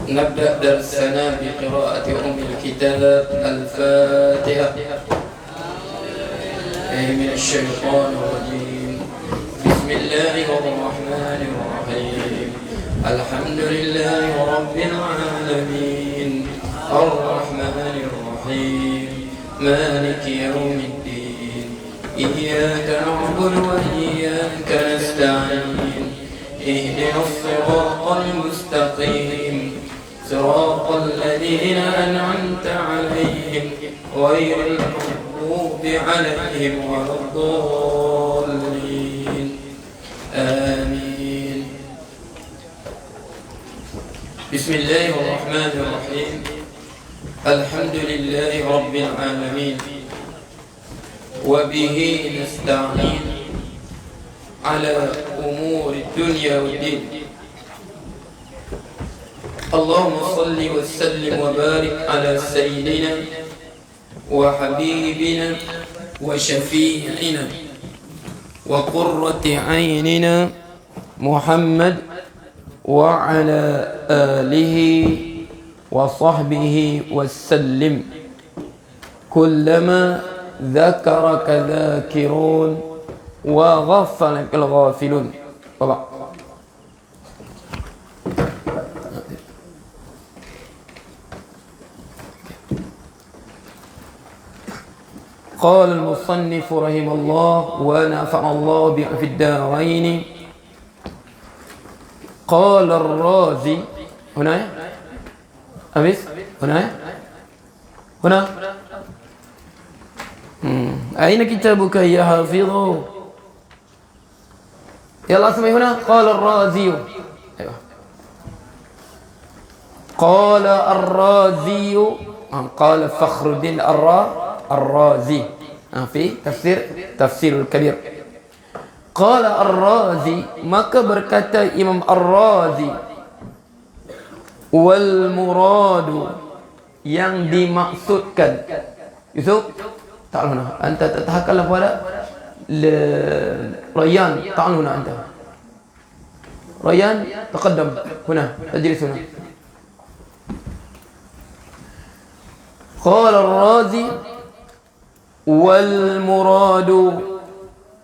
نبدأ درسنا بقراءة أم الكتاب الفاتحة من الشيطان الرجيم. بسم الله الرحمن الرحيم. الحمد لله رب العالمين الرحمن الرحيم مالك يوم الدين إياك نعبد وإياك نستعين اهدنا الصراط المستقيم صراط الذين أنعمت عليهم غير المغضوب عليهم ولا الضالين آمين. بسم الله الرحمن الرحيم. الحمد لله رب العالمين وبه نستعين على أمور الدنيا والدين. اللهم صل وسلم وبارك على سيدنا وحبيبنا وشفيعنا وقرة عيننا محمد وعلى آله وصحبه وسلم كلما ذكرك ذاكرون وغفلك الغافلون. طبعا قال المصنف رحمه الله ونفع الله به في الدارين. قال الرازي هنا أبيس هنا أين كتابك يا حافظ؟ يلا اسمعي هنا. قال الرازي أيوة. قال الرازي قال فخر الدين الرازي في تفسير الكبير. قال الرازي maka berkata Imam Ar-Razi wal muradu yang dimaksudkan. Yusuf تعال هنا أنت تتكلم ولا ريان تعال هنا أنت ريان تقدم هنا تجلس هنا. قال الرازي والمراد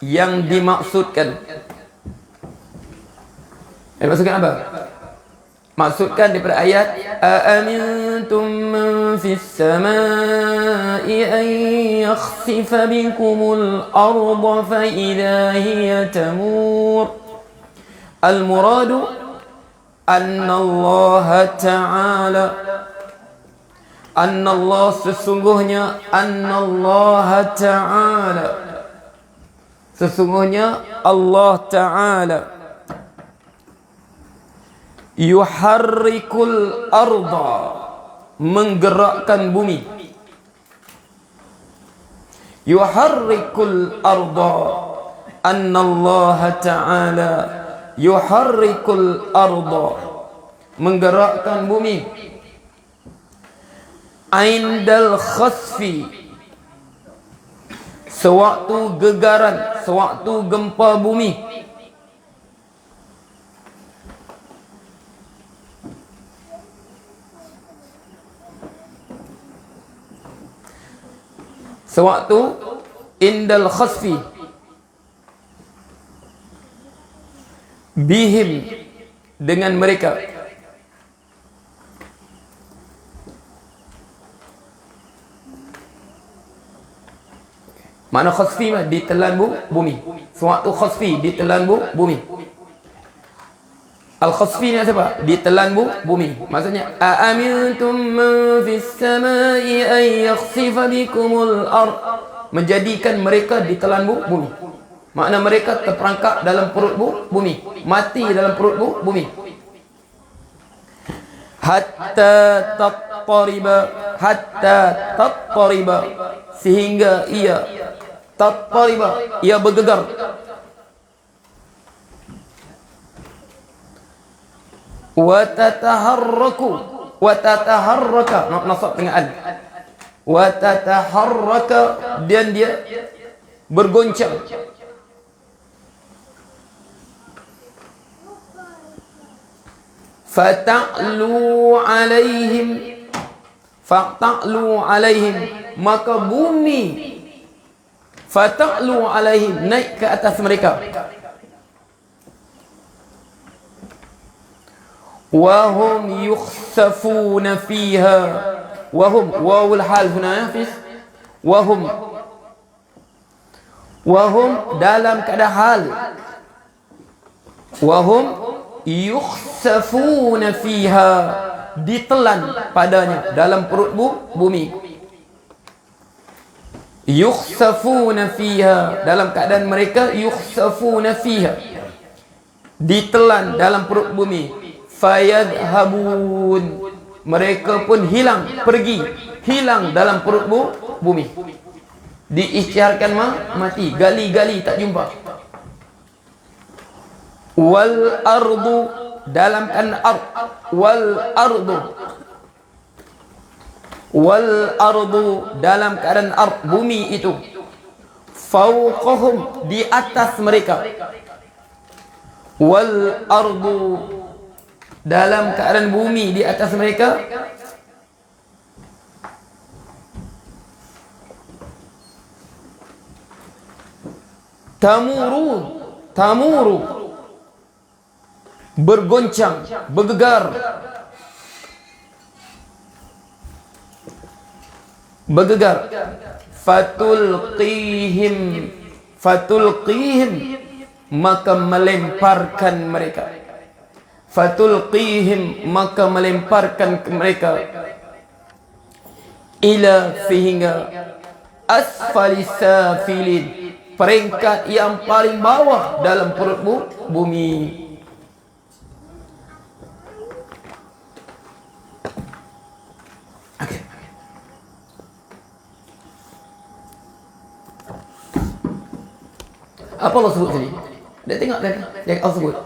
yang dimaksudkan. Maksudkan apa? Maksudkan daripada ayat aamintum man fis samaa'i an yakhsifa bikumul arda fa idza hiya tamur. Al muradu anna Allah ta'ala anna Allah sesungguhnya anna Allah ta'ala sesungguhnya Allah ta'ala yuharrikul arda menggerakkan bumi. Yuharrikul arda anna Allah ta'ala yuharrikul arda menggerakkan bumi indal khasfi sewaktu gegaran, sewaktu gempa bumi. Sewaktu indal khasfi bihim dengan mereka. Mana khasfi mah ditelan bumi. Sewaktu khasfi ditelan bumi. Al-khasfi ni apa? Ditelan bumi. Maksudnya aamintum man fis samaa'i an yakhsifa bikumul ard, menjadikan mereka ditelan bumi. Makna mereka terperangkap dalam perut bumi, mati dalam perut bumi. Hatta tattariba sehingga ia tattariba ia bergegar. Wa tataharraka nasab dengan al. Wa tataharraka dan dia bergoncang. Fata'lu alaihim, fata'lu alaihim, maka bumi fata'lu alaihim, naik ke atas mereka. Wahum yukhsafuna fiha, wahum wawul hal huna ya, wahum dalam keadaan hal, wahum yukhsafuna fiha, ditelan padanya dalam perut bumi. Yukhsafuna fiha, dalam keadaan mereka yukhsafuna fiha, ditelan dalam perut bumi. Fayadhabun, mereka pun hilang, pergi, hilang dalam perut bumi. Diisytiharkan mati, gali-gali tak jumpa. Wal ardu, dalam keadaan wal ardu, wal ardu, dalam keadaan bumi itu. Fauqahum, di atas mereka. Wal ardu, dalam keadaan bumi di atas mereka. Tamuru, bergoncang, bergegar, fatulqihim, maka melemparkan mereka. Fatulqihim, maka melemparkan mereka. Ila, sehingga asfalis safilin, peringkat yang paling bawah dalam perut bumi. Okay. Apa Allah sebut sini? Dia tengok dia Allah sebut.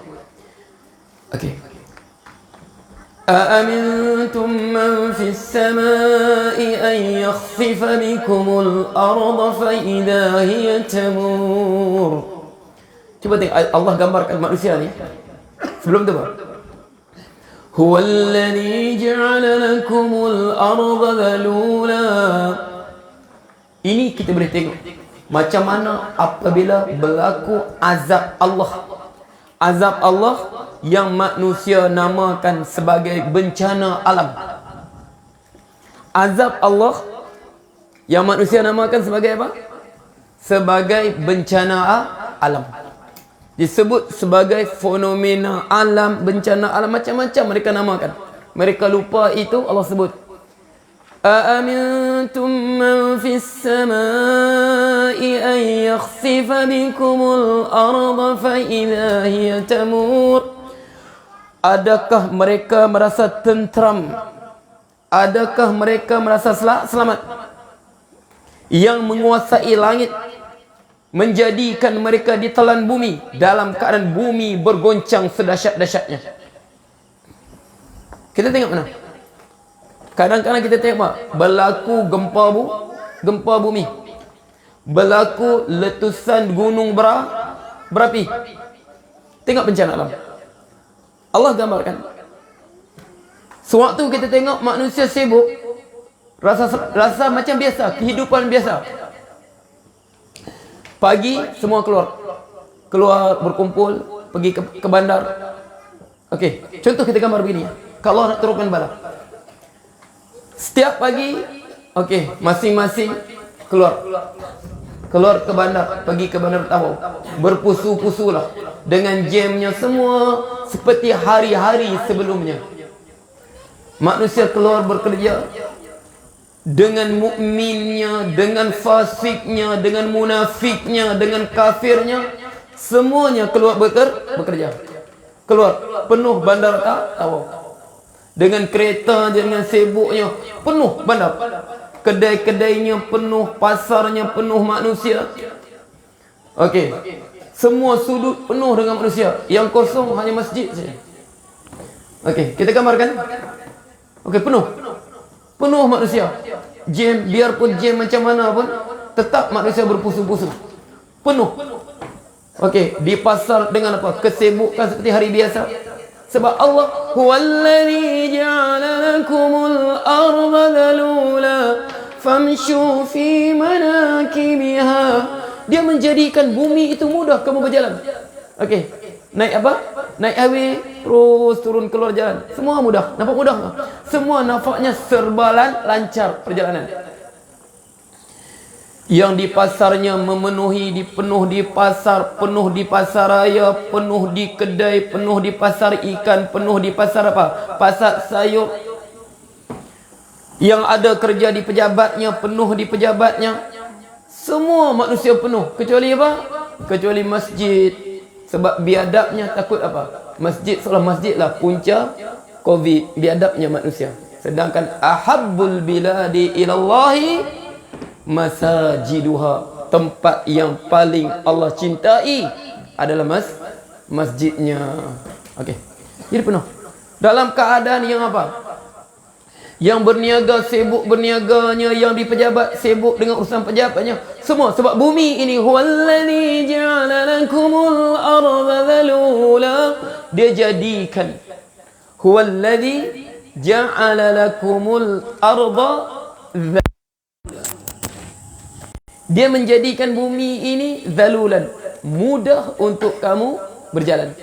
Okay. أأمنتم من في السماء أن يخسف بكم الأرض فإذا هي تمور. Cuba tengok Allah gambarkan manusia ni. Sebelum tu apa? هو الذي جعل لكم الأرض ذلولا. Ini kita boleh tengok macam mana apabila berlaku azab Allah. Azab Allah yang manusia namakan sebagai bencana alam. Azab Allah yang manusia namakan sebagai apa? Sebagai bencana alam. Disebut sebagai fenomena alam, bencana alam, macam-macam mereka namakan. Mereka lupa itu Allah sebut. أأمنتم من في السماء أن يخسف بكم الأرض فإذا هي تمور. Adakah mereka merasa tentram? Adakah mereka merasa selamat? Yang menguasai langit menjadikan mereka ditelan bumi dalam keadaan bumi bergoncang sedahsyat-dahsyatnya. Kita tengok mana? Kadang-kadang kita tengok berlaku gempa bumi, berlaku letusan gunung berapi. Tengok bencana alam. Allah gambarkan. Sewaktu kita tengok manusia sibuk, rasa macam biasa, kehidupan biasa. Pagi semua keluar berkumpul, pergi ke bandar. Okey, contoh kita gambar begini. Kalau nak turunkan bala. Setiap pagi, okey, masing-masing keluar ke bandar, pergi ke bandar Tawau. Berpusu-pusulah dengan jamnya semua seperti hari-hari sebelumnya. Manusia keluar bekerja dengan mukminnya, dengan fasiknya, dengan munafiknya, dengan kafirnya, semuanya keluar bekerja. Keluar penuh bandar Tawau. Dengan kereta, dengan sibuknya, penuh bandar. Kedai-kedainya penuh, pasarnya penuh manusia. Okey. Semua sudut penuh dengan manusia. Yang kosong hanya masjid saja. Okey, kita gambarkan. Okey, penuh manusia. Jam, biarpun jam macam mana pun, tetap manusia berpusu-pusu. Penuh. Okey, di pasar dengan apa? Kesibukan seperti hari biasa. Sebab Allah huwallazi ja'ala lakumul arda dhalula famshu fi manakibiha. Dia menjadikan bumi itu mudah kamu berjalan. Okey. Naik apa? Naik highway, terus turun keluar jalan. Semua mudah. Nampak mudah tak? Semua nampaknya serba lancar perjalanan. Yang di pasarnya penuh di pasar, penuh di pasar raya, penuh di kedai, penuh di pasar ikan, penuh di pasar apa? Pasar sayur. Yang ada kerja di pejabatnya, penuh di pejabatnya. Semua manusia penuh. Kecuali apa? Kecuali masjid. Sebab biadabnya takut apa? Masjid, seolah masjid lah punca COVID. Biadabnya manusia. Sedangkan ahabbul biladi ilallahi masajiduha. Tempat yang paling Allah cintai adalah masjidnya. Okey. Jadi penuh. Dalam keadaan yang apa? Yang berniaga sibuk berniaganya, yang di pejabat sibuk dengan urusan pejabatnya. Semua sebab bumi ini huwallazi ja'ala lakumul arda dhalula. Dia jadikan huwallazi ja'ala lakumul arda dhalula. Dia menjadikan bumi ini dhalulan, mudah untuk kamu berjalan.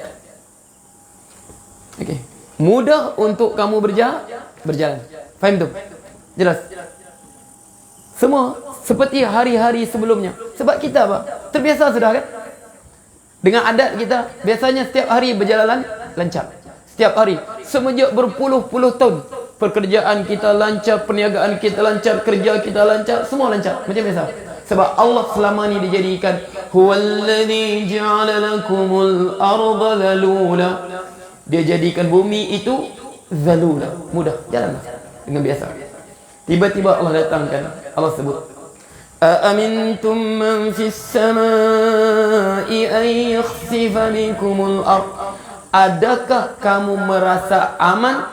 Okey. Mudah untuk kamu berjalan. Faham tu? Jelas? Semua seperti hari-hari sebelumnya. Sebab kita apa? Terbiasa sudah kan? Dengan adat kita, biasanya setiap hari berjalan lancar. Setiap hari. Semenjak berpuluh-puluh tahun. Pekerjaan kita lancar, perniagaan kita lancar, kerja kita lancar, semua lancar. Macam biasa. Sebab Allah selama ni dijadikan huwallazi ja'ala lakumul arda dhalula. Dia jadikan bumi itu dhalula, mudah, jalanlah dengan biasa. Tiba-tiba Allah datangkan, Allah sebut, "Aamintum man fis samaa'i an yakhsifa bikumul ard." Adakah kamu merasa aman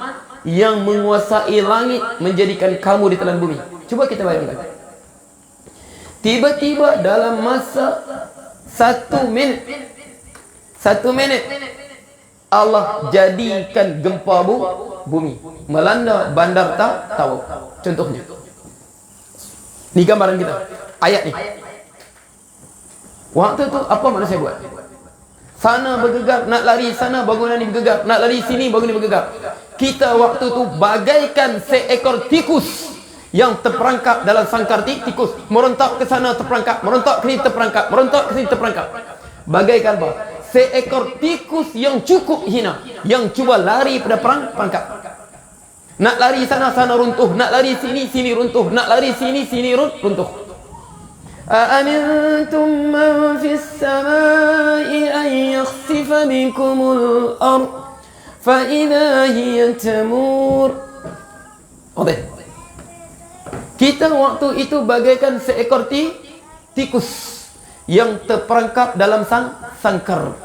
yang menguasai langit menjadikan kamu ditelan bumi? Cuba kita bayangkan. Tiba-tiba dalam masa 1 minit Allah jadikan gempa bumi melanda bandar Tawau. Contohnya. Ni gambaran kita. Ayat ni. Waktu tu apa manusia buat? Sana bergegar, nak lari sana bangunan ni bergegar, nak lari sini bangunan ni bergegar. Kita waktu tu bagaikan seekor tikus yang terperangkap dalam sangkar tikus, merontak ke sana terperangkap, merontak ke sini terperangkap, merontak ke sini terperangkap. Bagaikan apa? Seekor tikus yang cukup hina, yang cuba lari pada perangkap. Nak lari sana runtuh, nak lari sini runtuh, nak lari sini runtuh. Aamintum man fis samaa'i an yakhsifa bikumul ard fa idza hiya tamur. Okey. Kita waktu itu bagaikan seekor tikus yang terperangkap dalam sangkar.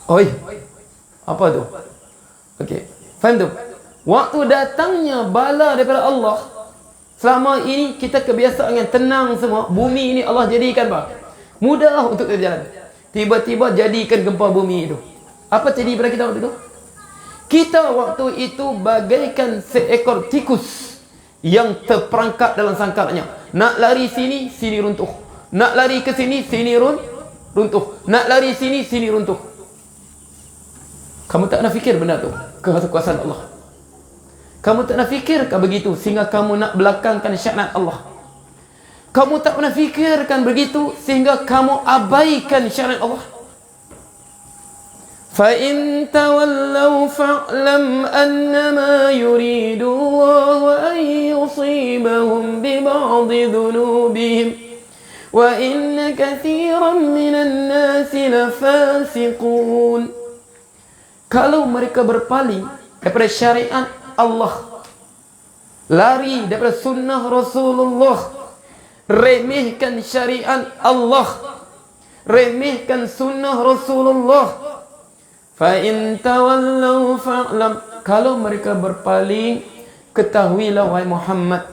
Oi. Apa tu? Okey. Faham tu? Waktu datangnya bala daripada Allah, selama ini kita kebiasaan yang tenang semua. Bumi ini Allah jadikan apa? Mudah untuk berjalan. Tiba-tiba jadikan gempa bumi itu. Apa terjadi pada kita waktu itu? Kita waktu itu bagaikan seekor tikus yang terperangkap dalam sangkarnya. Nak lari sini runtuh. Nak lari ke sini runtuh. Nak lari sini runtuh. Kamu tak nak fikir benda tu? Kekuasaan Allah. Kamu tak nak fikirkan begitu sehingga kamu nak belakangkan syariat Allah. Kamu tak pernah fikirkan begitu sehingga kamu abaikan syariat Allah. فَإِن تَوَلَّوْا فَاعْلَمْ أَنَّمَا يُرِيدُ اللَّهُ أَن يُصِيبَهُم بِبَعْضِ ذُنُوبِهِمْ وَإِنَّ كَثِيرًا مِنَ النَّاسِ لَفَاسِقُونَ. Kalau mereka berpaling daripada syariat Allah, lari daripada sunnah Rasulullah, remehkan syariat Allah, remehkan sunnah Rasulullah, فَإِن تَوَلَّوْا فَاعْلَمْ. Kalau mereka berpaling, ketahuilah wahai Muhammad,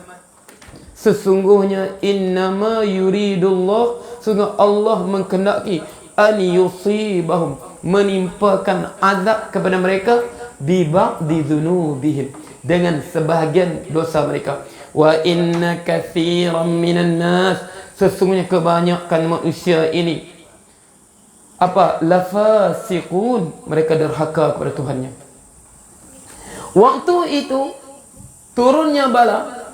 sesungguhnya innama yuridullah, sungguh Allah menghendaki an yusibahum, menimpakan azab kepada mereka, bi ba'di dzunubihim, dengan sebahagian dosa mereka. Wa inna katsiran minan nas, sesungguhnya kebanyakan manusia ini apa? Lafasiqun, mereka derhaka kepada Tuhannya. Waktu itu turunnya bala,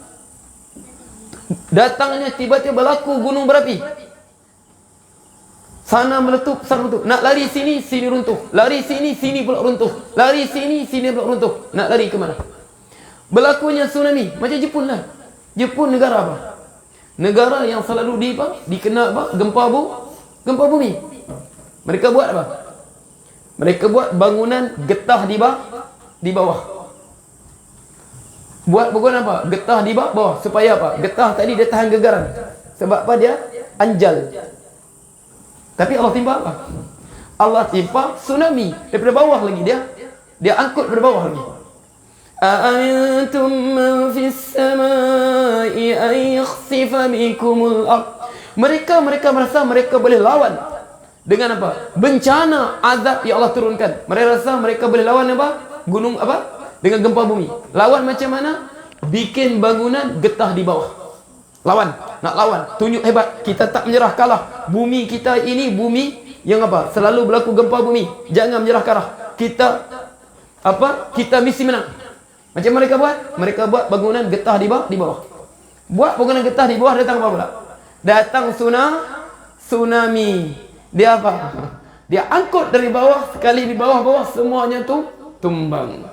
datangnya tiba-tiba berlaku gunung berapi. Sana meletup, sana meletup. Nak lari sini, sini runtuh. Lari sini, sini pula runtuh. Lari sini, sini pula runtuh. Nak lari ke mana? Berlakunya tsunami. Macam Jepun lah. Jepun negara apa? Negara yang selalu dikena apa? Gempa bumi. Mereka buat apa? Mereka buat bangunan getah di bawah. Buat bangunan apa? Getah di bawah. Supaya apa? Getah tadi dia tahan gegaran. Sebab apa? Dia anjal. Tapi Allah timpa apa? Allah timpa tsunami daripada bawah lagi. Dia angkut daripada bawah lagi. A'amintum man fis samai ay yakhsifa bikumul ard. Mereka merasa mereka boleh lawan dengan apa? Bencana azab yang Allah turunkan. Mereka rasa mereka boleh lawan apa? Gunung apa? Dengan gempa bumi. Lawan macam mana? Bikin bangunan getah di bawah. Lawan, nak lawan, tunjuk hebat. Kita tak menyerah kalah. Bumi kita ini bumi yang apa? Selalu berlaku gempa bumi. Jangan menyerah kalah. Kita apa? Kita mesti menang. Macam mereka buat? Mereka buat bangunan getah di bawah. Buat bangunan getah di bawah, datang apa pula? Datang tsunami. Dia apa? Dia angkut dari bawah, sekali di bawah semuanya tu tumbang.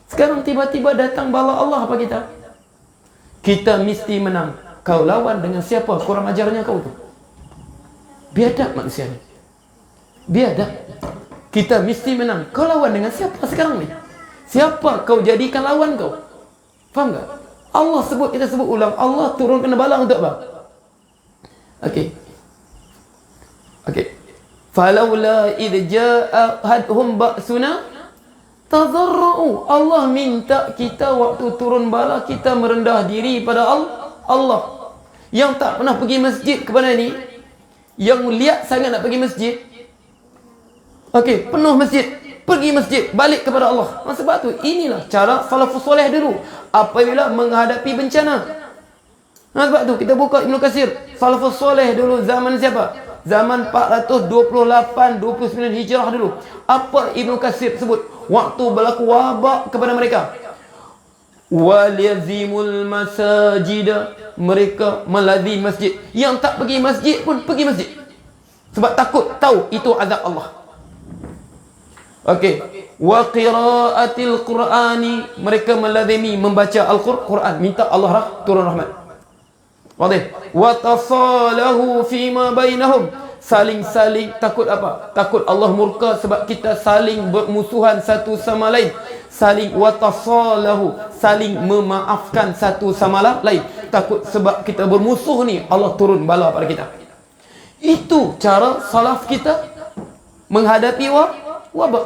Sekarang tiba-tiba datang bala Allah apa kita? Kita mesti menang. Kau lawan dengan siapa? Kurang ajarnya kau tu. Biadab manusia ni. Biadab. Kita mesti menang. Kau lawan dengan siapa sekarang ni? Siapa kau jadikan lawan kau? Faham tak? Allah sebut, kita sebut ulang, Allah turunkan bala untuk apa? Okey. Falaula idh ja'ahum ba'suna tadarra'u. Allah minta kita waktu turun bala, kita merendah diri pada Allah. Yang tak pernah pergi masjid kepada ni, yang lihat sangat nak pergi masjid, okey, penuh masjid, pergi masjid, balik kepada Allah. Sebab tu inilah cara salafus soleh dulu apabila menghadapi bencana. Sebab tu kita buka Ibnu Katsir, salafus soleh dulu zaman siapa? Zaman 428 29 Hijrah dulu. Apa Ibnu Katsir sebut? Waktu berlaku wabak kepada mereka. Walazimul masajid, mereka melazim masjid. Yang tak pergi masjid pun pergi masjid. Sebab takut, tahu itu azab Allah. Okey. Wa qiraatil Qur'ani, mereka melazimi membaca Al-Quran, minta Allah turun rahmat. Wadih. Wa tasalahu fima bainahum, saling takut apa? Takut Allah murka sebab kita saling bermusuhan satu sama lain. Saling watasalahu, saling memaafkan satu sama lain. Takut sebab kita bermusuh ni Allah turun bala pada kita. Itu cara salaf kita menghadapi wabak.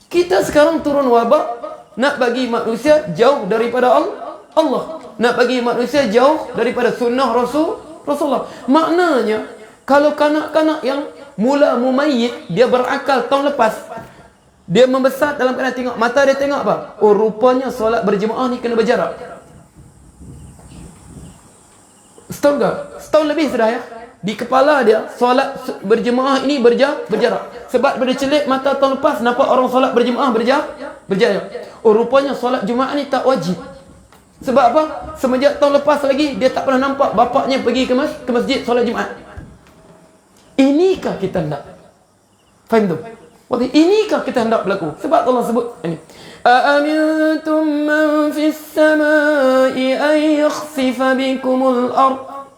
Kita sekarang turun wabak, nak bagi manusia jauh daripada Allah, nak bagi manusia jauh daripada sunnah Rasulullah. Maknanya kalau kanak-kanak yang mula mumayyid, dia berakal tahun lepas, dia membesar dalam keadaan tengok, mata dia tengok apa? Oh, rupanya solat berjemaah ni kena berjarak. Setahun lebih sudah ya. Di kepala dia, solat berjemaah ini berjarak. Sebab pada celik mata tahun lepas, nampak orang solat berjemaah berjarak. Oh, rupanya solat Jumaat ni tak wajib. Sebab apa? Semenjak tahun lepas lagi, dia tak pernah nampak bapaknya pergi ke masjid solat Jumaat. Inikah kita hendak? Faham tu? Waktu inikah kita hendak berlaku? Sebab Allah sebut ini. Aamintum man fis samai ay yakhsifa bikumul ard.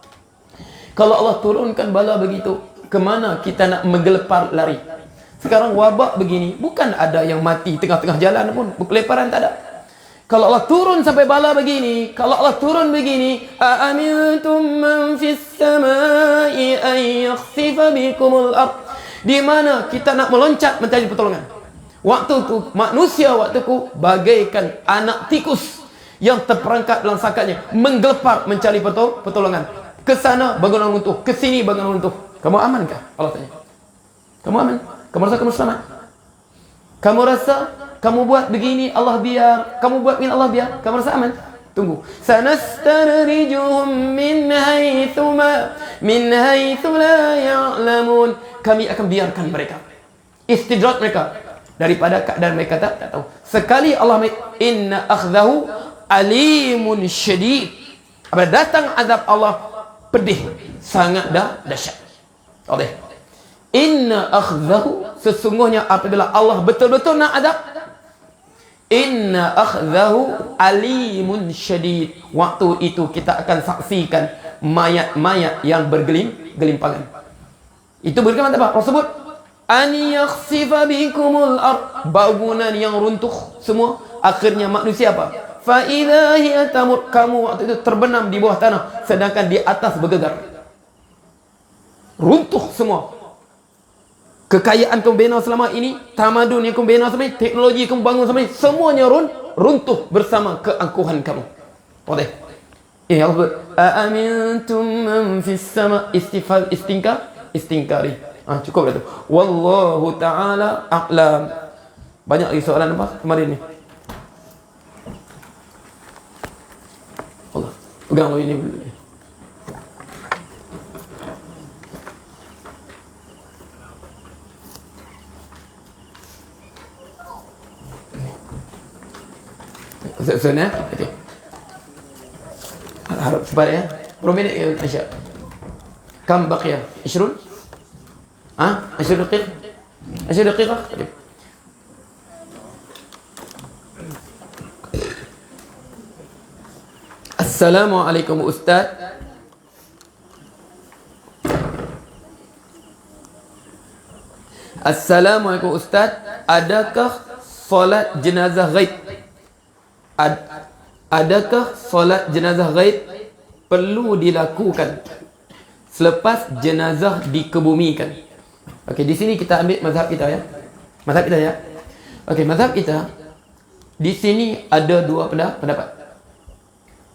Kalau Allah turunkan bala begitu, ke mana kita nak menggelepar lari? Sekarang wabak begini, bukan ada yang mati tengah-tengah jalan pun, berkeleparan tak ada. Kalau Allah turun sampai bala begini, kalau Allah turun begini, aamintum man fis samai ay yakhsifa bikumul ard. Di mana kita nak meloncat mencari pertolongan? Waktu tu manusia waktuku bagaikan anak tikus yang terperangkap dalam sangkatnya, menggelepar mencari pertolongan. Ke sana bangunan runtuh, ke sini bangunan runtuh. Kamu amankah? Allah tanya. Kamu aman. Kamu rasa kamu selamat. Kamu rasa kamu buat begini Allah biar, kamu buat begini Allah biar, kamu rasa aman. Tunggu. Sanastarrijuhum min haitsu la ya'lamun. Kami akan biarkan mereka. Istidraj mereka daripada keadaan mereka tak tahu. Sekali Allah inna akhdahu alimun syadid. Apabila datang azab Allah pedih, sangat dahsyat. Okey. Inna akhdahu, sesungguhnya apabila Allah betul-betul nak azab, inna akhdahu alimun syadid. Waktu itu kita akan saksikan mayat-mayat yang bergelimpangan. Itu bagaimana apa? Allah sebut an yakhsifa bikumul ard, bangunan yang runtuh semua. Akhirnya manusia apa? Fa idza hiya tamur, kamu waktu itu terbenam di bawah tanah sedangkan di atas bergegar. Runtuh semua. Kekayaan kamu bina selama ini, tamadun yang kamu bina selama ini, teknologi kamu bangun selama ini, semuanya runtuh bersama keangkuhan kamu. Boleh. Ya Allah, amintum man fis sama, istinkari. Cukup dah tu. Wallahu ta'ala a'lam. Banyak lagi soalan apa kemarin ni? Allah, pegang ini dulu. Sana, okey. Harap cepat ya. Berapa minit ya Aisyah? Kam baqiya? 20? 10 دقيقة. 10 دقيقة. Assalamualaikum Ustaz. Assalamualaikum Ustaz. Adakah solat jenazah ghaib? Adakah solat jenazah ghaib perlu dilakukan selepas jenazah dikebumikan? Okey, di sini kita ambil mazhab kita ya. Mazhab kita ya. Okey, mazhab kita di sini ada dua pendapat.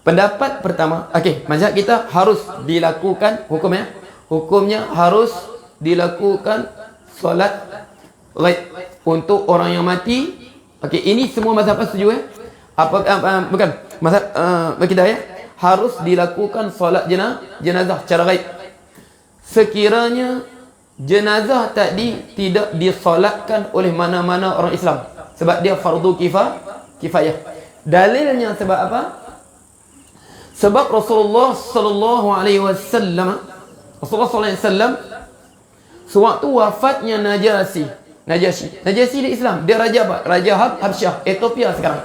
Pendapat pertama, okey, mazhab kita harus dilakukan hukumnya. Hukumnya harus dilakukan solat ghaib untuk orang yang mati. Okey, ini semua mazhab setuju ya? Bukan mazhab kita ya. Harus dilakukan solat jenazah secara ghaib. Sekiranya jenazah tadi tidak disolatkan oleh mana-mana orang Islam sebab dia fardu kifayah. Dalilnya sebab apa? Sebab Rasulullah sallallahu alaihi wasallam sewaktu wafatnya Najasyi di Islam, dia raja apa? Raja Habsyah, Ethiopia sekarang.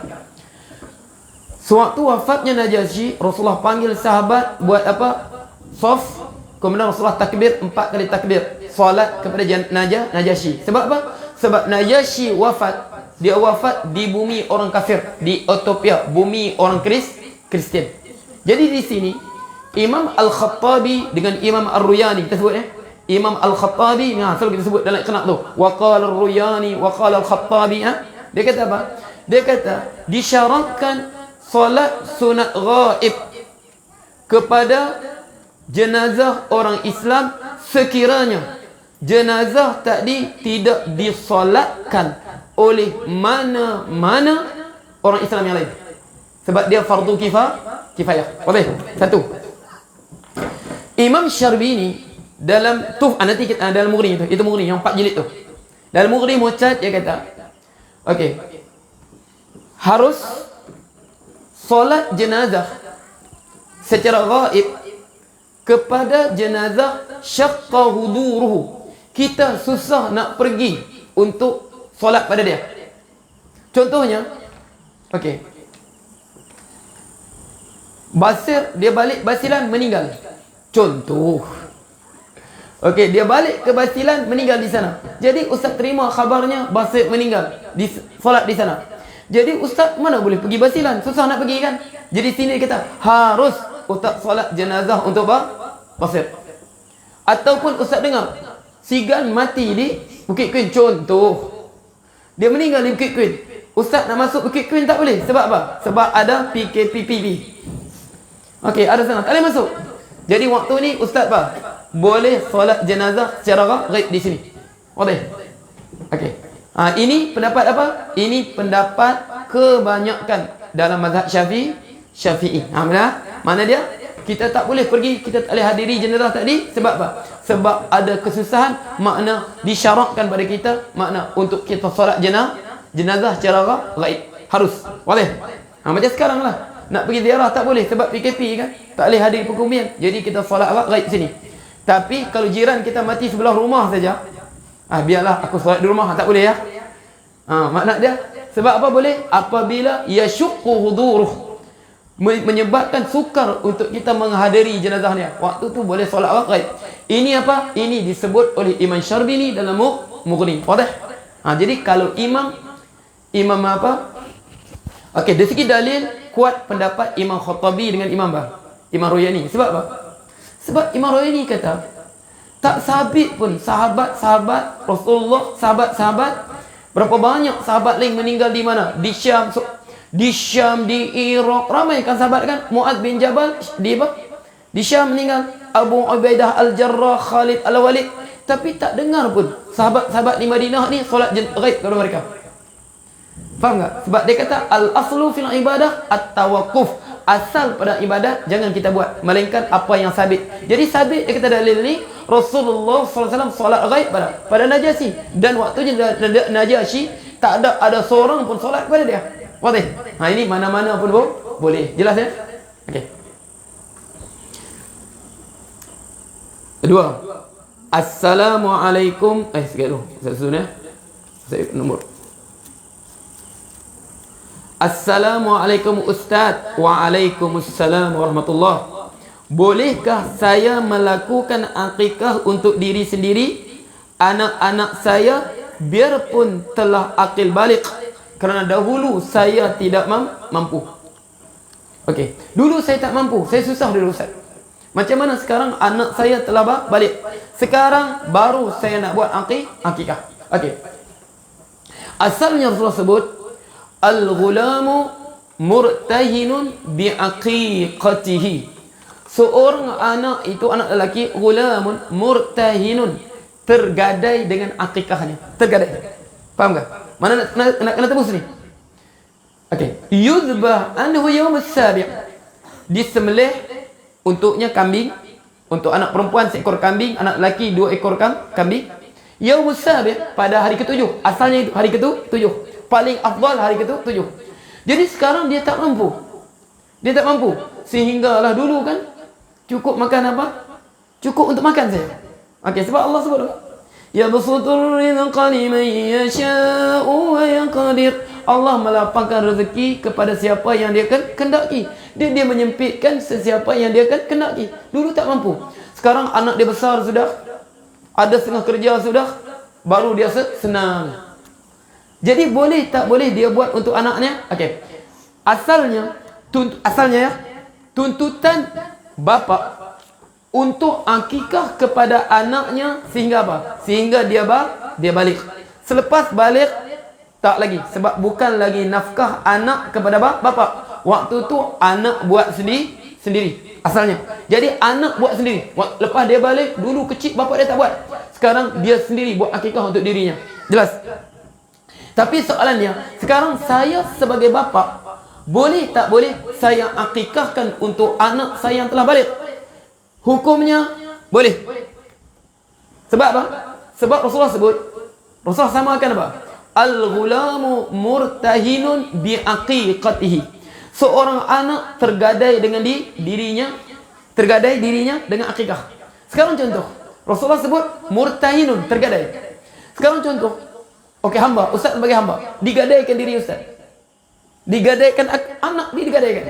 Sewaktu wafatnya Najasyi, Rasulullah panggil sahabat buat apa? Saf. Kemudian Rasulullah takbir 4 kali takbir solat kepada Najasyi. Sebab apa? Sebab Najasyi wafat, dia wafat di bumi orang kafir, di Ethiopia, bumi orang Kristian. Jadi di sini Imam Al-Khattabi dengan Imam Ar-Ruyani, kita sebut Imam Al-Khattabi, selalu kita sebut dalam iqna' tu, wa qala Ar-Ruyani wa qala Al-Khattabi. Dia kata apa? Dia kata disyaratkan solat sunat ghaib kepada jenazah orang Islam sekiranya jenazah tadi tidak disolatkan oleh mana-mana orang Islam yang lain. Sebab dia fardu kifayah. Boleh? Satu. Imam Syarbini dalam nanti kita dalam Mughni itu Mughni yang 4 jilid tu. Dalam Mughni Mu'tad dia kata, okey, harus solat jenazah secara ghaib kepada jenazah syaqqa huduruhu. Kita susah nak pergi untuk solat pada dia. Contohnya, okey, Basir dia balik Basilan meninggal. Contoh. Okey, dia balik ke Basilan meninggal di sana. Jadi ustaz terima khabarnya Basir meninggal di solat di sana. Jadi ustaz mana boleh pergi Basilan? Susah nak pergi kan? Jadi sini kita harus ustaz solat jenazah untuk Basir. Ataupun ustaz dengar Sigan mati di Bukit Queen, contoh. Dia meninggal di Bukit Queen. Ustaz nak masuk Bukit Queen tak boleh. Sebab apa? Sebab ada PKPPB. Okey, ada sana. Tak boleh masuk. Jadi waktu ni ustaz apa? Boleh solat jenazah secara ghaib di sini. Boleh? Okey. Ini pendapat apa? Ini pendapat kebanyakan dalam mazhab Syafi'i. Benar? Mana dia? Kita tak boleh pergi, kita tak boleh hadiri jenazah tadi. Sebab apa? Sebab ada kesusahan, makna disyaratkan pada kita, makna untuk kita solat jenazah secara gaib. Harus. Boleh? Macam sekarang lah. Nak pergi ziarah tak boleh sebab PKP kan. Tak boleh hadir perkumpulan. Jadi kita solat gaib sini. Tapi kalau jiran kita mati sebelah rumah saja, biarlah aku solat di rumah. Tak boleh ya? Makna dia. Sebab apa boleh? Apabila yasyuqqu huduruh, menyebabkan sukar untuk kita menghadiri jenazahnya, waktu tu boleh solat gaib. Ini apa? Ini disebut oleh Imam Syarbini dalam Mughni. Wadah? Jadi kalau imam apa? Okey, dari segi dalil kuat pendapat Imam Khattabi dengan Imam Royani. Sebab apa? Sebab Imam Royani kata tak sabit pun sahabat-sahabat Rasulullah, sahabat-sahabat, berapa banyak sahabat lain meninggal di mana? Di Syam, di Iraq. Ramai kan sahabat kan? Mu'adz bin Jabal di Syam meninggal. Abu Ubaidah Al-Jarrah, Khalid Al-Walid. Tapi tak dengar pun sahabat-sahabat di Madinah ni solat gaib kepada mereka. Faham tak? Sebab dia kata al-aslu fil ibadah at-tawaqquf. Asal pada ibadat jangan kita buat melainkan apa yang sabit. Jadi sabit dia kata dalil ni Rasulullah SAW solat gaib pada Najasyi, dan waktunya Najasyi tak ada seorang pun solat kepada dia. Boleh? Ini mana-mana pun boleh. Jelas ya? Okey. Kedua, Assalamualaikum. Sekejap dulu. Saya nombor. Assalamualaikum Ustaz. Waalaikumsalam warahmatullah. Bolehkah saya melakukan akikah untuk diri sendiri, anak-anak saya, biarpun telah akil balik, kerana dahulu saya tidak mampu. Okey, dulu saya tak mampu, saya susah dulu Ustaz. Macam mana sekarang anak saya telah balik, sekarang baru saya nak buat akikah. Okey, asalnya Rasulullah sebut al-ghulamu murtahinun biaqiqatihi. Seorang anak itu, anak lelaki, ghulamun murtahinun, tergadai dengan akikahnya. Tergadai. Faham tak? Mana nak kena tebus ni? Okey. Yuzbah anhu yawm as-sabi'. Disembelih untuknya kambing. Untuk anak perempuan seekor kambing, anak lelaki 2 ekor kambing. Yawm as-sabi' pada hari ke-7. Asalnya itu hari ke-7. Paling afdal hari ke-7. Jadi sekarang dia tak mampu. Sehinggalah dulu kan cukup makan apa? Cukup untuk makan saja. Okey, sebab Allah sebut ya basutur rizqa liman yasha'u wa yaqdir. Allah melapangkan rezeki kepada siapa yang dia kehendaki. Dia menyempitkan sesiapa yang dia kehendaki. Dulu tak mampu. Sekarang anak dia besar sudah, ada setengah kerja sudah, baru dia senang. Jadi boleh tak boleh dia buat untuk anaknya? Okey. Asalnya ya, tuntutan bapa untuk akikah kepada anaknya sehingga apa? Sehingga dia balik. Selepas balik tak lagi, sebab bukan lagi nafkah anak kepada bapa. Waktu tu anak buat sendiri asalnya. Jadi anak buat sendiri. Lepas dia balik, dulu kecil bapa dia tak buat. Sekarang dia sendiri buat akikah untuk dirinya. Jelas? Tapi soalannya, sekarang saya sebagai bapa, boleh tak boleh saya akikahkan untuk anak saya yang telah balik? Hukumnya boleh. Sebab apa? Sebab Rasulullah sebut, Rasulullah samakan apa? Al-ghulamu murtahinun biaqiqatihi. Seorang anak tergadai dengan dirinya dengan akikah. Sekarang contoh, Rasulullah sebut murtahinun, tergadai. Sekarang contoh, okey, hamba, Ustaz sebagai hamba, digadaikan diri Ustaz. Digadaikan anak dia digadaikan.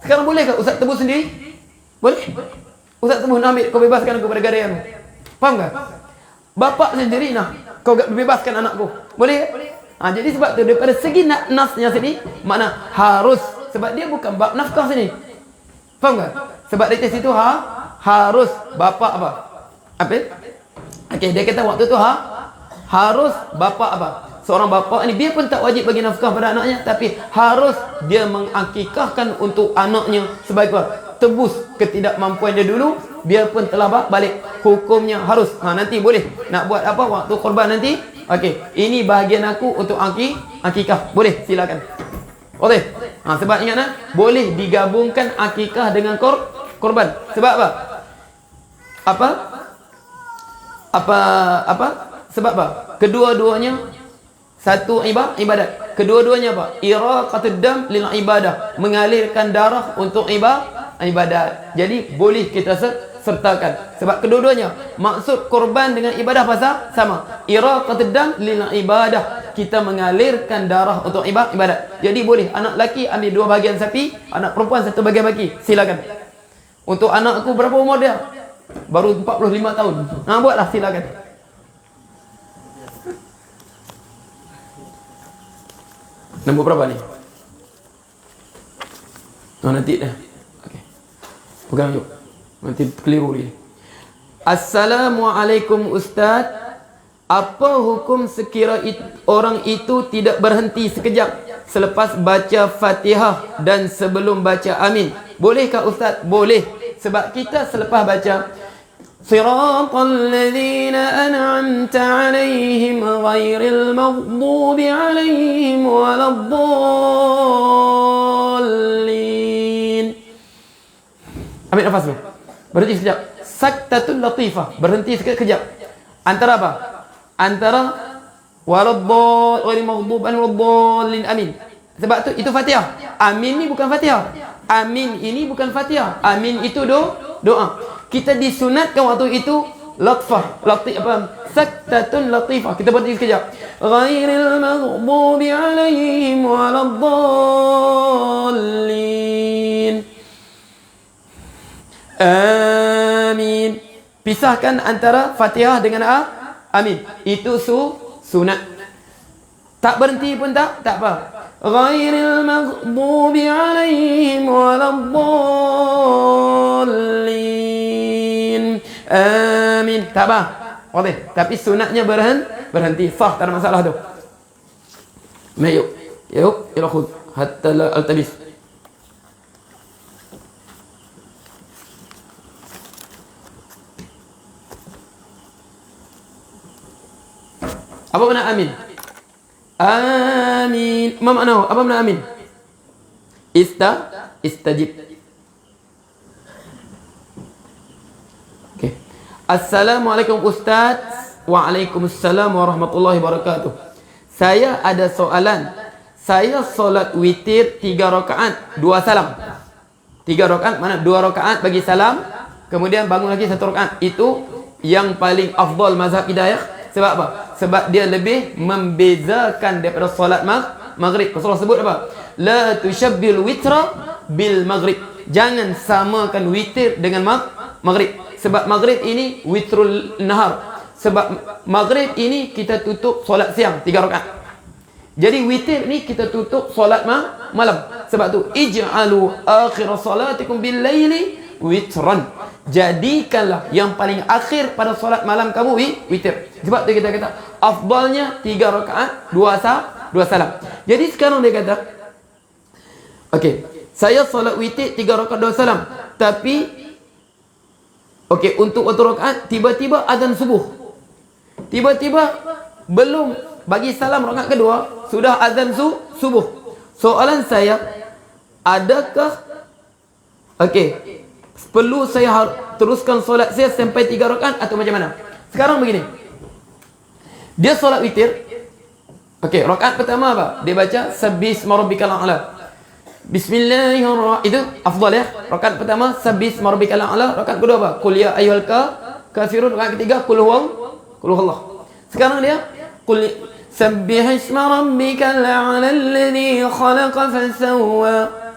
Sekarang bolehkah Ustaz tebus sendiri? Boleh. Ustaz tebus, ambil, kau bebaskan aku pada gadaianmu. Faham tak? Bapak sendiri kau bebaskan anakku. Boleh tak? Jadi sebab tu daripada segi nasnya sini, makna harus, sebab dia bukan bab nafkah sini. Faham tak? Sebab dari situ harus bapak apa? Okey, dia kata waktu tu harus bapa apa? Seorang bapa ni dia pun tak wajib bagi nafkah pada anaknya, tapi harus dia mengakikahkan untuk anaknya sebagai apa? Tebus ketidakmampuan dia dulu biarpun telah balik, hukumnya harus. Nanti boleh nak buat apa waktu korban nanti. Okey, ini bahagian aku untuk akikah. Boleh, silakan. Boleh. Sebab ingat boleh digabungkan akikah dengan korban. Sebab apa? Sebab apa? Kedua-duanya satu ibadat. Kedua-duanya apa? Iraqatud dam lil ibadah, mengalirkan darah untuk ibadat. Jadi boleh kita sertakan. Sebab kedua-duanya maksud korban dengan ibadah sama. Iraqatud dam lil ibadah, kita mengalirkan darah untuk ibadat. Jadi boleh anak lelaki ambil 2 bahagian sapi, anak perempuan 1 bahagian baki. Silakan. Untuk anak aku berapa umur dia? Baru 45 tahun. Buatlah, silakan. Nombor berapa ni? Nanti dah. Okey. Pegang yuk. Nanti keliru lagi. Assalamualaikum Ustaz. Apa hukum sekira orang itu tidak berhenti sekejap selepas baca Fatihah dan sebelum baca amin? Bolehkah Ustaz? Boleh. Sebab kita selepas baca Siratal ladzina an'amta 'alaihim ghairil maghdubi 'alaihim waladdallin. Ambil nafas dulu. Berhenti sekejap. Saktatul latifah. Berhenti sekejap. Antara apa? Antara waladdallin maghdub 'alaihim waladdallin amin. Sebab tu itu Fatihah. Amin ni bukan Fatihah. Amin ini bukan Fatihah. Amin itu doa. Kita disunatkan waktu itu saktatun latifah. Kita berhenti sekejap. Ghairil maghdubi 'alaihim waladdallin. Amin. Pisahkan antara Fatihah dengan amin. Itu sunat. Tak berhenti pun tak apa. Ghairil maghdubi 'alaihim waladdallin. Amin. Tak apa. Boleh. Tapi sunatnya berhenti. Sah, tak ada masalah tu. Yuk. Ila khud. Hatta la altabis. Apa makna amin? Amin. Apa makna? Apa makna amin? Istajib. Okey. Assalamualaikum Ustaz. Waalaikumsalam warahmatullahi wabarakatuh. Saya ada soalan. Saya solat witir 3 rakaat, 2 salam. 3 rakaat mana? 2 rakaat bagi salam, kemudian bangun lagi 1 rakaat. Itu yang paling afdal mazhab hidayah. Sebab apa? Sebab dia lebih membezakan daripada solat maghrib. Rasulullah sebut apa? La tushabbil witra bil maghrib. Jangan samakan witir dengan maghrib. Sebab maghrib ini witrul nahar. Sebab maghrib ini kita tutup solat siang 3 rakaat. Jadi witir ni kita tutup solat malam. Sebab tu ij'alu akhir salatikum bil laili witran. Jadikanlah yang paling akhir pada solat malam kamu witir. Sebab tu kita kata afdalnya 3 rakaat 2 salam. Jadi sekarang dia kata okey, saya solat witir 3 rakaat 2 salam. Tapi okey, untuk 1 rakaat tiba-tiba azan subuh. Tiba-tiba belum bagi salam rakaat kedua sudah azan subuh. Soalan saya, adakah perlu saya teruskan solat saya sampai 3 rakaat atau macam mana? Sekarang begini. Dia solat witir. Okey, rakaat pertama apa? Dia baca Sabbisma rabbikal a'la. Bismillahirrahmanirrahim. Itu afdal ya. Rakaat pertama Sabbisma rabbikal a'la. Rakaat kedua apa? Qul ya ayyuhal kafirun. Rakaat ketiga Qul huwallah. Sekarang dia Qul Sabbihisma rabbikal a'la alladhi khalaqa fasawwa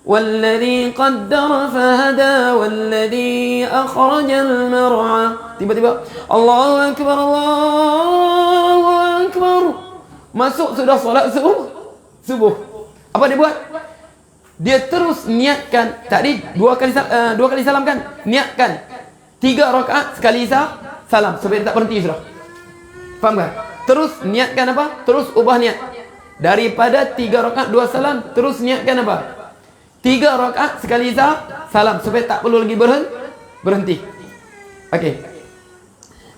والذي قدر فهدى والذي أخرج المرعى. Tiba-tiba Allahu Akbar, Allahu Akbar. Masuk sudah solat subuh. Apa dia buat? Dia terus niatkan. Tadi dua kali salam kan? Niatkan 3 rakaat sekali salam supaya tak berhenti sudah. Faham tak? Terus niatkan apa? Terus ubah niat. Daripada 3 rakaat 2 salam, terus niatkan apa? 3 rakaat sekali salam supaya tak perlu lagi berhenti. Okey.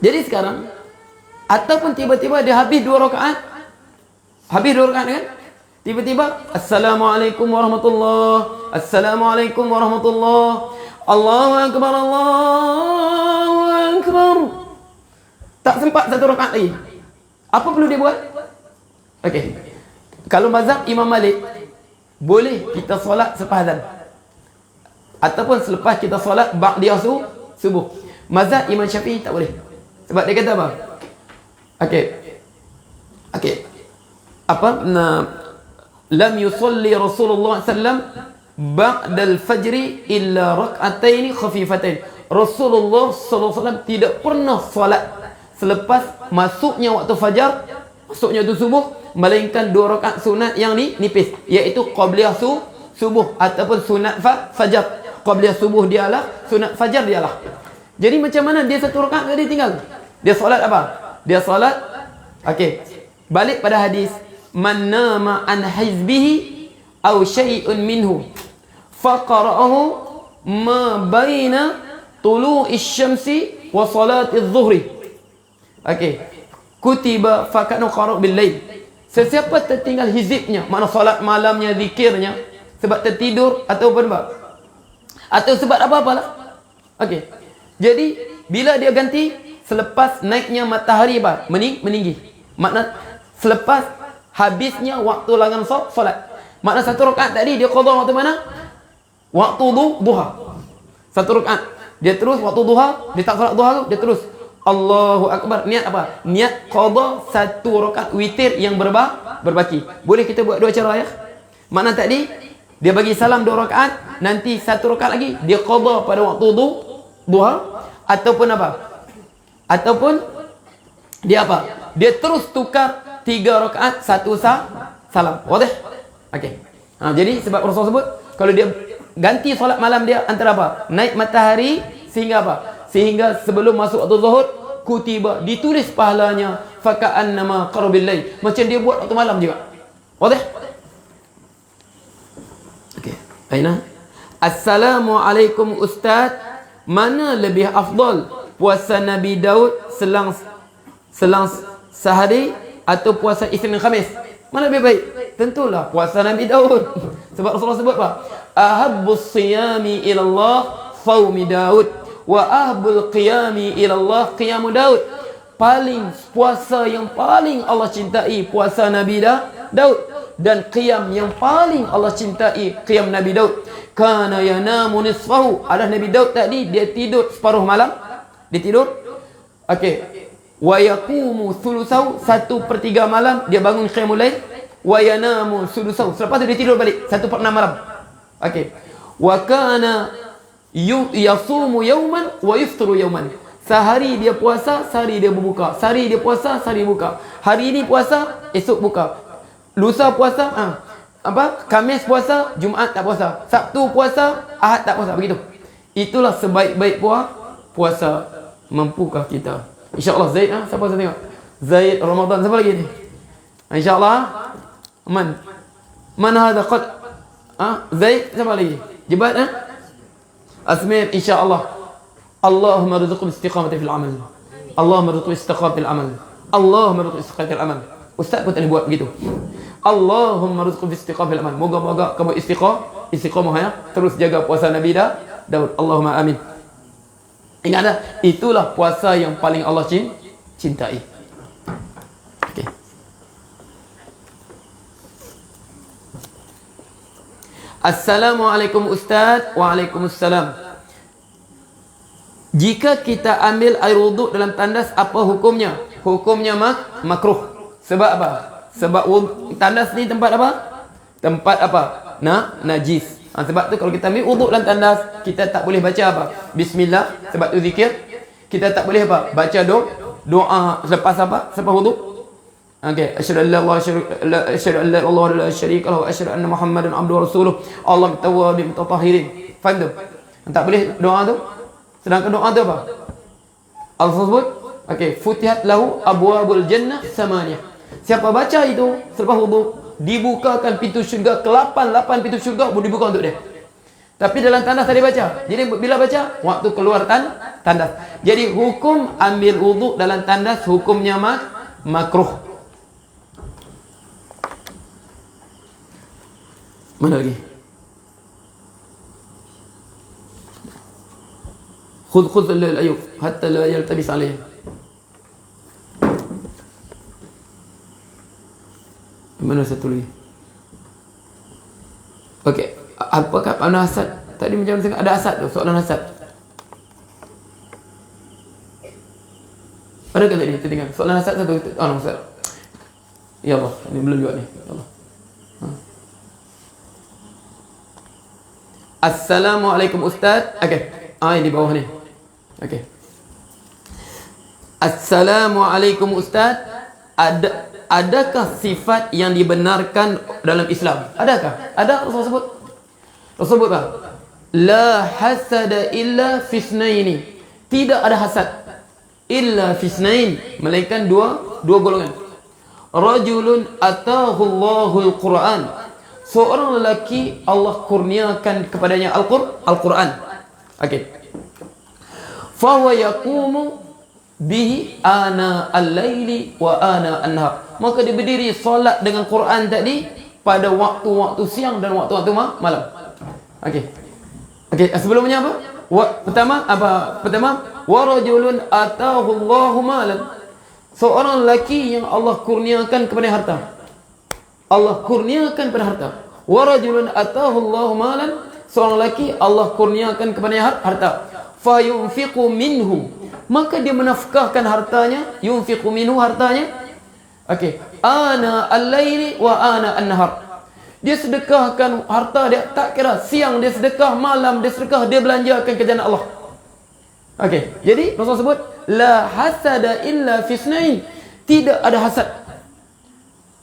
Jadi sekarang ataupun tiba-tiba dia habis 2 rakaat. Habis 2 rakaat kan? Tiba-tiba Assalamualaikum warahmatullahi, Assalamualaikum warahmatullahi, Allahu akbar, Allahu akbar. Tak sempat 1 rakaat lagi. Apa perlu dia buat? Okey. Kalau mazhab Imam Malik, boleh kita solat selepas azan ataupun selepas kita solat ba'diyah subuh. Mazhab Imam Syafi'i tak boleh. Sebab dia kata apa? Okey. Okey. Apa? Lam yusalli Rasulullah sallam ba'da al-fajr illa rak'atain khafifatain. Rasulullah sallallahu alaihi wasallam tidak pernah solat selepas masuknya waktu fajar, masuknya waktu subuh, melainkan 2 rakaat sunat yang nipis, iaitu qabliyah subuh ataupun sunat fajar. Qabliyah subuh dialah, sunat fajar dialah. Jadi macam mana dia 1 rakaat tadi tinggal? Dia solat apa? Dia solat, okey, balik pada hadis, man nama an hizbihi aw syai'un minhu faqara'ahu ma baina tulu'i syamsi wa salati adh-dhuhri. Okey, kutiba fakanu qara' bil lail. Sesiapa tertinggal hizibnya, makna solat malamnya, zikirnya, sebab tertidur ataupun apa, atau sebab apa-apalah. Okey. Jadi bila dia ganti selepas naiknya matahari apa? Meninggi. Makna selepas habisnya waktu langan solat. Makna 1 rakaat tadi dia qada waktu mana? Waktu duha. 1 rakaat. Dia terus waktu duha, dia tak solat duha tu, dia terus Allahu akbar. Niat apa? Niat qada 1 rakaat witir yang berbaki. Boleh kita buat 2 cara ya? Makna tadi dia bagi salam 2 rakaat, nanti 1 rakaat lagi dia qada pada waktu duha, ataupun apa? Ataupun dia apa? Dia terus tukar 3 rakaat 1 salam. Wadah? Okey. Jadi sebab Rasul sebut kalau dia ganti solat malam dia antara apa? Naik matahari sehingga apa? Sehingga sebelum masuk waktu zuhur, kutiba ditulis pahalanya faka'annama qarabil lail. Macam dia buat waktu malam juga. Wadah? Okey. Aina? Assalamualaikum Ustaz. Mana lebih afdal? Puasa Nabi Daud selang sehari atau puasa Isnin Khamis? Mana lebih baik? Tentulah puasa Nabi Daud. Sebab Rasulullah sebut apa? Ahabbus siyami ila Allah saumi Daud wa ahbul qiyami ila Allah qiyamu Daud. Paling puasa yang paling Allah cintai puasa Nabi Daud, dan qiyam yang paling Allah cintai qiyam Nabi Daud. Kana yanamu nisfahu. Ada Nabi Daud tadi dia tidur separuh malam. Dia tidur. Okey. Wa yaqumu thulutsahu, 1/3 malam dia bangun qiyamul lail. Wa yanamu thulutsahu, selepas tu dia tidur balik 1/6 malam. Okey. Wa kana yasumu yawman wa yuftiru yawman. Sehari dia puasa, sehari dia berbuka. Sehari dia puasa, sehari buka. Hari ini puasa, esok buka. Lusa puasa, Khamis puasa, Jumaat tak puasa. Sabtu puasa, Ahad tak puasa. Begitu. Itulah sebaik-baik puasa. Mampukah kita? InsyaAllah Zaid, siapa saya tengok? Zaid, Ramadan, siapa lagi ni? InsyaAllah. Man hadha qad? Zaid, siapa lagi? Jebat, Asmir, insyaAllah. Allahumma rizqu istiqamati fil amal. Allahumma rizqu istiqamati fil amal. Allahumma rizqu istiqamati fil amal. Ustaz pun tak boleh buat begitu. Allahumma rizqu istiqamati fil amal. Moga-moga kamu istiqamah ya. Terus jaga puasa Nabi Daud. Allahumma amin. Ingat dah, itulah puasa yang paling Allah cintai. Okey. Assalamualaikum Ustaz. Waalaikumsalam. Jika kita ambil air wuduk dalam tandas, apa hukumnya? Hukumnya makruh. Sebab apa? Sebab tandas ni tempat apa? Tempat apa? Najis. Sebab tu kalau kita ambil wuduk dalam tandas, kita tak boleh baca apa? Bismillah. Sebab tu zikir. Kita tak boleh apa? Baca doa selepas apa? Selepas wuduk. Okey, asyhadu an la ilaha la syarika lahu wa asyhadu anna Muhammadan abduhu wa rasuluh. Allah tawwabin mutatahhirin. Faham tu? Tak boleh doa tu. Sedangkan doa tu apa? Allah sebut, okey, futihat lahu abwabul jannah samaniyah. Siapa baca itu selepas wuduk, dibukakan pintu syurga ke-8 pintu syurga boleh dibuka untuk dia. Tapi dalam tandas tadi baca. Jadi bila baca, waktu keluar tandas. Jadi hukum ambil wuduk dalam tandas hukumnya makruh. Mana lagi? Khudh al-ayub hatta la yaltabis alayhi. Mana satu lagi? Okey, apakah mana hasad? Tadi macam ada hasad tu, soalan hasad. Ada ke tadi? Tinggal soalan hasad satu. Oh, no, Ustaz. Ya Allah, ini belum juga ni. Ya Allah. Assalamualaikum Ustaz. Okey. Ini di bawah ni. Okey. Assalamualaikum Ustaz. Adakah sifat yang dibenarkan dalam Islam? Adakah? Ada Rasul sebut. Rasul sebut apa? La hasada illa fisnaini. Tidak ada hasad illa fisnain, melainkan dua golongan. Rajulun atahu Allahul Quran. Seorang lelaki Allah kurniakan kepadanya Al-Quran. Okey. Fa huwa yaqumu bihi ana al-laili wa ana an-nahar. Maka dia berdiri solat dengan Quran tadi pada waktu-waktu siang dan waktu-waktu malam. Okey. Sebelumnya apa? Pertama wa rajulun atahu Allahu malan. Seorang lelaki yang Allah kurniakan kepada harta. Allah kurniakan kepada harta. Wa rajulun atahu Allahu malan. Seorang lelaki Allah kurniakan kepada harta. Fa yunfiqu minhu, maka dia menafkahkan hartanya. Yunfiqu minhu, hartanya. Okey. Ana al-laili wa ana an-nahar. Dia sedekahkan harta dia, tak kira siang dia sedekah, malam dia sedekah, dia belanjakan ke jalan Allah. Okey. Jadi Rasul sebut la hasada illa fisnain. Tidak ada hasad.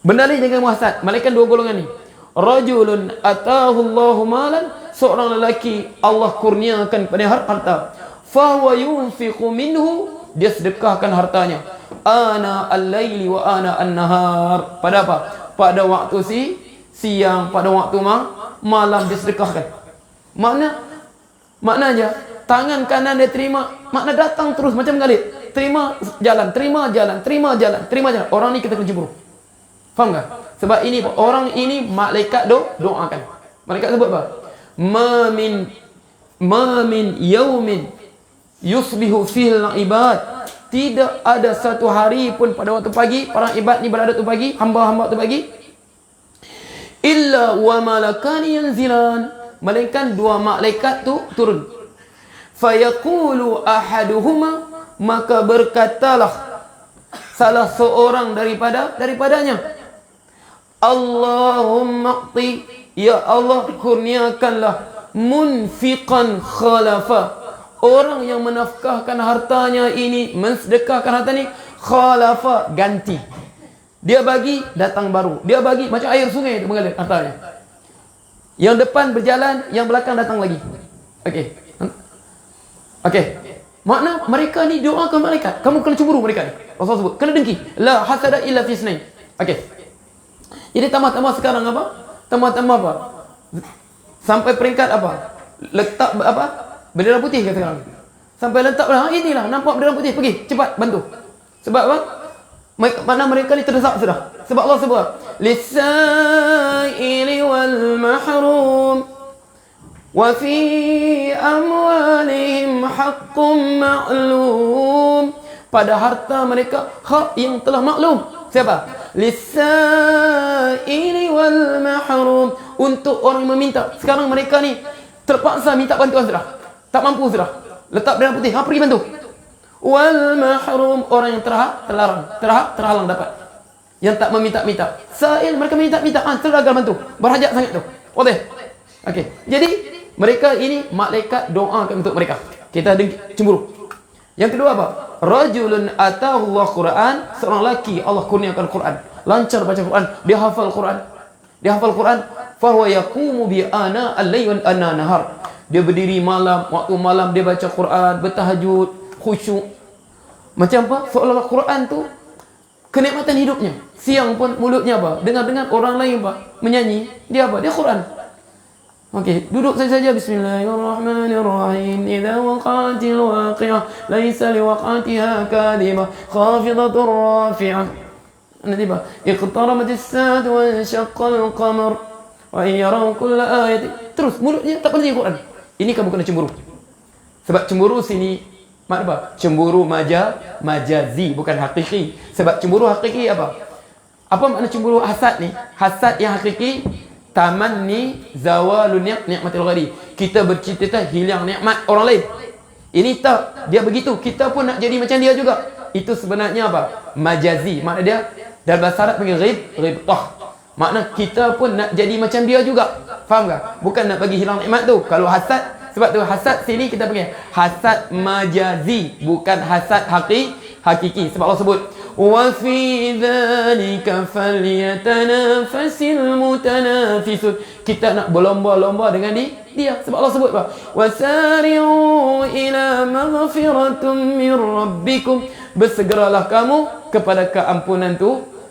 Bendalih jangan hasad. Melainkan dua golongan ni. Rajulun atahu Allahu malan. Seorang lelaki Allah kurniakan kepada harta. Fa huwa yunfiqu minhu, dia sedekahkan hartanya. Ana al-laili wa ana an-nahar. Pada apa? Pada waktu siang, pada waktu malam dia sedekahkan. Maknanya tangan kanan dia terima, makna datang terus macam mengalir. Terima jalan. Orang ni kita kena cemburu. Faham tak? Sebab ini orang ini malaikat doakan. Malaikat sebut apa? Ma min yaumin yusbihu fil ibad. Tidak ada satu hari pun pada waktu pagi para ibad ni berada tu pagi, hamba-hamba tu pagi, illa wa malakani yanzilan, melainkan dua malaikat tu turun. Fayaqulu ahaduhuma, maka berkatalah salah seorang daripadanya, Allahumma qti, ya Allah kurniakanlah munfiqan khalafa, orang yang menafkahkan hartanya ini, mensedekahkan harta ni, khalafa, ganti. Dia bagi, datang baru. Dia bagi, macam air sungai itu mengalir hartanya. Yang depan berjalan, yang belakang datang lagi. Okey. Makna mereka ni doakan malaikat. Kamu kena cemburu mereka ni. Rasul sebut, kena dengki. La hasada illa fi isnain. Okey. Jadi tambah-tambah sekarang apa? Tambah-tambah apa? Sampai peringkat apa? Letak apa? Bendera putih ke sekarang? Sampai letak inilah, nampak bendera putih, pergi cepat bantu. Sebab apa? Mana mereka ni terdesak sudah. Sebab Allah sebut lis-sa'ili wal mahrum wa fi amwalihim haqqun ma'lum. Pada harta mereka hak yang telah maklum. Siapa? Lis-sa'ili wal mahrum, untuk orang yang meminta. Sekarang mereka ni terpaksa minta bantuan sudah. Tak mampu sudah. Letak bendera putih, pergi bantu. Wal mahrum, orang yang terhalang dapat. Yang tak meminta-minta. Sa'il, mereka minta-minta, terus gagal bantu. Berhajat sangat tu. Okey. Jadi mereka ini malaikat doakan untuk mereka. Kita cemburu. Yang kedua apa? Rajulun atahu Allah Quran, seorang lelaki Allah kurniakan Quran. Lancar baca Quran, dia hafal Quran. Fa huwa yaqumu bi ana al-lail wa ana nahar. Dia berdiri malam, waktu malam dia baca Quran, bertahajud, khusyuk. Macam apa? Seolah-olah Quran tu kenikmatan hidupnya. Siang pun mulutnya apa? Dengar-dengar orang lain apa? Menyanyi. Dia apa? Dia Quran. Okey, duduk saja. Bismillahirrahmanirrahim. Idza waqa'atil waqi'ah, laisa liwaqa'atiha kadhibah, khafidatur rafi'ah. Nanti bah, iqtaramatis saa'atu wa insyaqqal qamar wa in yaraw kulla ayatin. Terus mulutnya tak berhenti Quran. Ini kamu kena cemburu. Sebab cemburu sini mak apa? Cemburu majazi, bukan hakiki. Sebab cemburu hakiki apa? Apa makna cemburu hasad ni? Hasad yang hakiki, tamanni zawalun ni'matil ghari. Kita bercita-cita hilang nikmat orang lain. Ini tak, dia begitu, kita pun nak jadi macam dia juga. Itu sebenarnya apa? Majazi. Makna dia dalam bahasa Arab panggil ghibtah. Makna kita pun nak jadi macam dia juga. Faham tak? Bukan nak bagi hilang nikmat tu. Kalau hasad, sebab tu hasad sini kita panggil hasad majazi, bukan hasad hakiki. Sebab Allah sebut wa fi dzalika falyatanafasil mutanafisun. Kita nak berlomba-lomba dengan dia. Sebab Allah sebut apa? Wasari'u ila maghfiratum min rabbikum. Bersegeralah kamu kepada keampunan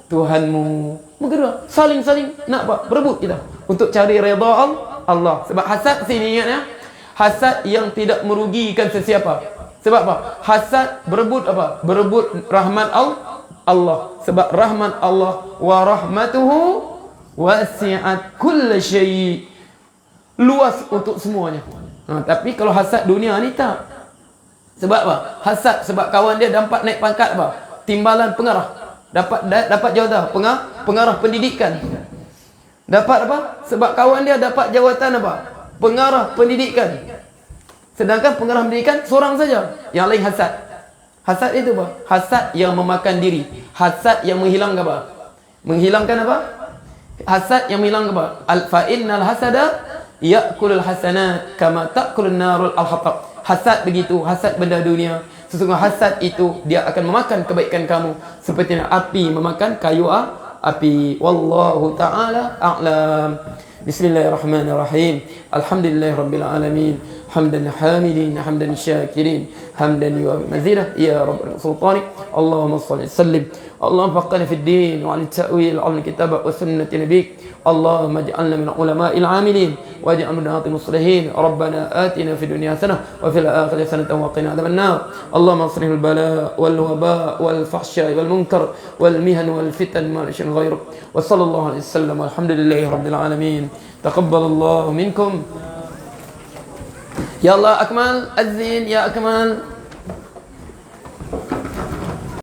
Tuhanmu. Bergerak, saling nak apa? Berebut kita untuk cari redha Allah. Sebab hasad sini ingatnya, hasad yang tidak merugikan sesiapa. Sebab apa? Hasad berebut apa? Berebut rahmat Allah. Sebab rahmat Allah wa rahmatuhu wasi'at kulla syai', luas untuk semuanya. Tapi kalau hasad dunia ni tak. Sebab apa? Hasad sebab kawan dia dapat naik pangkat apa? Timbalan pengarah. Dapat jawatan pengarah pendidikan. Dapat apa? Sebab kawan dia dapat jawatan apa? Pengarah pendidikan. Sedangkan pengarah pendidikan seorang saja. Yang lain hasad. Hasad itu apa? Hasad yang memakan diri. Hasad yang menghilangkan apa? Menghilangkan apa? Hasad yang menghilangkan apa? Fa innal hasada ya'kulul hasanat kama ta'kulun narul al-hatab. Hasad begitu, hasad benda dunia. Sesungguhnya hasad itu dia akan memakan kebaikan kamu seperti api memakan kayu api. Wallahu ta'ala a'lam. Bismillahirrahmanirrahim. Alhamdulillahirabbil alamin. Hamdan hamidin, hamdan syakirin, hamdan yu'abi mazidah ya rabbal sultani. Allahumma salli sallim. Allahumma faqihna fid din wa 'ala ta'wil al kitab wa sunnati nabiyik. Allahumma ij'alna min ulama'il 'amilin waj'alna min hati muslihin. Rabbana atina fid dunya hasanah wa fil akhirati hasanatan wa qina adzaban nar. Allahumma asrih al bala wal waba wal fahsya wal munkar wal mihan wal fitan ma shin ghayruk. Wa sallallahu alaihi wasallam. Alhamdulillahi rabbil alamin. Taqabbalallahu minkum. Ya Allah akmal azin ya akmal.